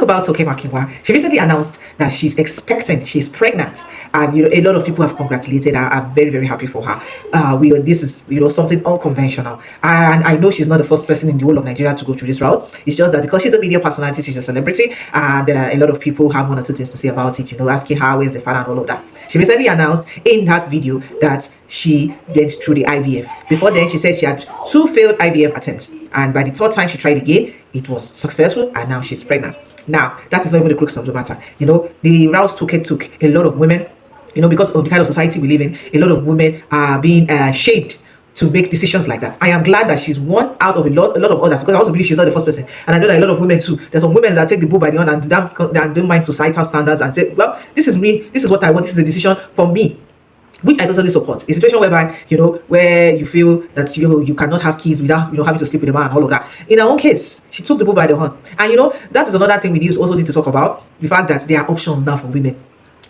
talk about Toke Makinwa. She recently announced that she's expecting, she's pregnant, and a lot of people have congratulated her. I'm very, very happy for her. This is something unconventional, and I know she's not the first person in the whole of Nigeria to go through this route. It's just that because she's a media personality, she's a celebrity, and a lot of people have one or two things to say about it. Asking her where's the father and all of that. She recently announced in that video that she went through the IVF. Before then, she said she had 2 failed IVF attempts, and by the 3rd time she tried again, it was successful, and now she's pregnant. Now, that is not even the crux of the matter. The route took a lot of women, because of the kind of society we live in, a lot of women are being shamed to make decisions like that. I am glad that she's one out of a lot of others, because I also believe she's not the first person, and I know that a lot of women too. There's some women that take the bull by the horn and don't mind societal standards and say, well, this is me, this is what I want, this is a decision for me, which I totally support. A situation whereby where you feel that you cannot have kids without having to sleep with a man and all of that. In her own case, she took the bull by the horn, and that is another thing we also need to talk about, the fact that there are options now for women,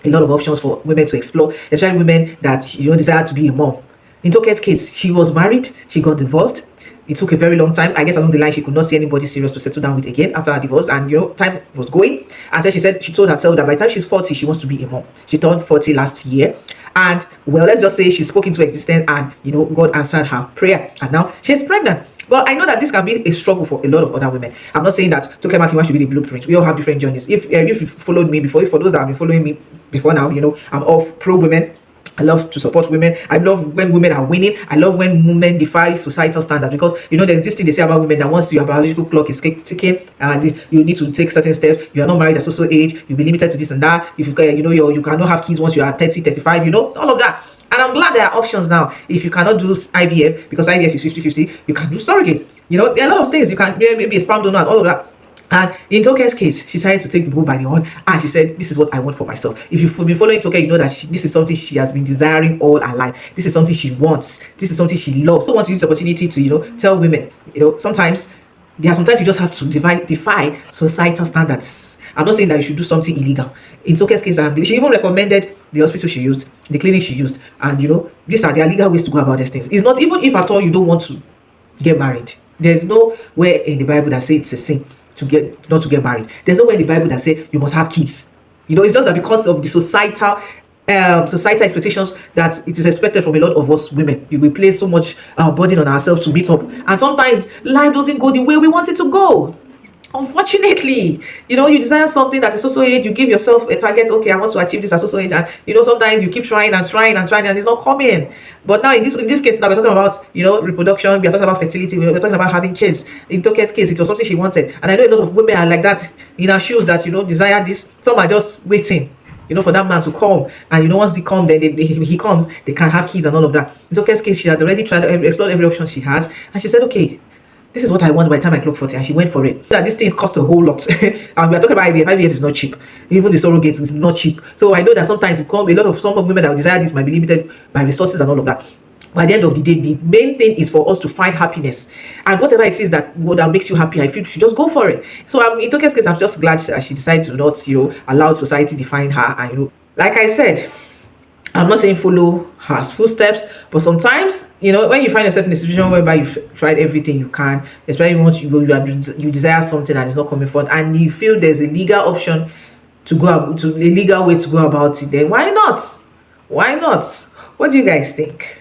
a lot of options for women to explore, especially women that desire to be a mom. In Toke's case, she was married, she got divorced. It took a very long time. I guess along the line, she could not see anybody serious to settle down with again after her divorce, and time was going. And so she told herself that by the time she's 40, she wants to be a mom. She turned 40 last year, and well, let's just say she spoke into existence, and God answered her prayer, and now she's pregnant. Well, I know that this can be a struggle for a lot of other women. I'm not saying that Toke Makinwa should be the blueprint. We all have different journeys. If you followed me before, for those that have been following me before now, I'm all pro women. I love to support women. I love when women are winning. I love when women defy societal standards, because there's this thing they say about women, that once your biological clock is ticking, you need to take certain steps. You are not married at so age, you'll be limited to this and that. If you cannot have kids once you are 30, 35, all of that. And I'm glad there are options now. If you cannot do IVF, because IVF is 50-50, you can do surrogates. There are a lot of things you can, maybe a sperm donor and all of that. And in Toke's case, she decided to take the bull by the horn, and she said, this is what I want for myself. If you've been following Toke, you know that this is something she has been desiring all her life. This is something she wants. This is something she loves. So I want to use this opportunity to, tell women, sometimes you just have to defy societal standards. I'm not saying that you should do something illegal. In Toke's case, she even recommended the hospital she used, the clinic she used, and these are the legal ways to go about these things. It's not, even if at all you don't want to get married, there's nowhere in the Bible that says it's a sin not to get married. There's nowhere in the Bible that says you must have kids. It's just that because of the societal expectations that it is expected from a lot of us women, we place so much burden on ourselves to meet up, and sometimes life doesn't go the way we want it to go. Unfortunately, you desire something that is so age, you give yourself a target. Okay, I want to achieve this at so age, and sometimes you keep trying and it's not coming. But now in this case, now we're talking about reproduction, we're talking about fertility, we're talking about having kids. In Toke's case, it was something she wanted, and I know a lot of women are like that in her shoes, that desire this. Some are just waiting for that man to come, and once they come, then he comes, they can have kids and all of that. In Toke's case, she had already tried to explore every option she has, and she said, okay, this is what I want by the time I clock 40, and she went for it. That these things cost a whole lot. And we are talking about IVF. IVF is not cheap. Even the surrogate is not cheap. So I know that sometimes some of women that desire this might be limited by resources and all of that. But at the end of the day, the main thing is for us to find happiness, and whatever it is that makes you happy, I feel you should just go for it. So in Toke's case, I'm just glad that she decided to not allow society define her. And like I said, I'm not saying follow her footsteps, but sometimes when you find yourself in a situation whereby you've tried everything you can, especially once you desire something and it's not coming forth, and you feel there's a legal option to a legal way to go about it, then why not? What do you guys think?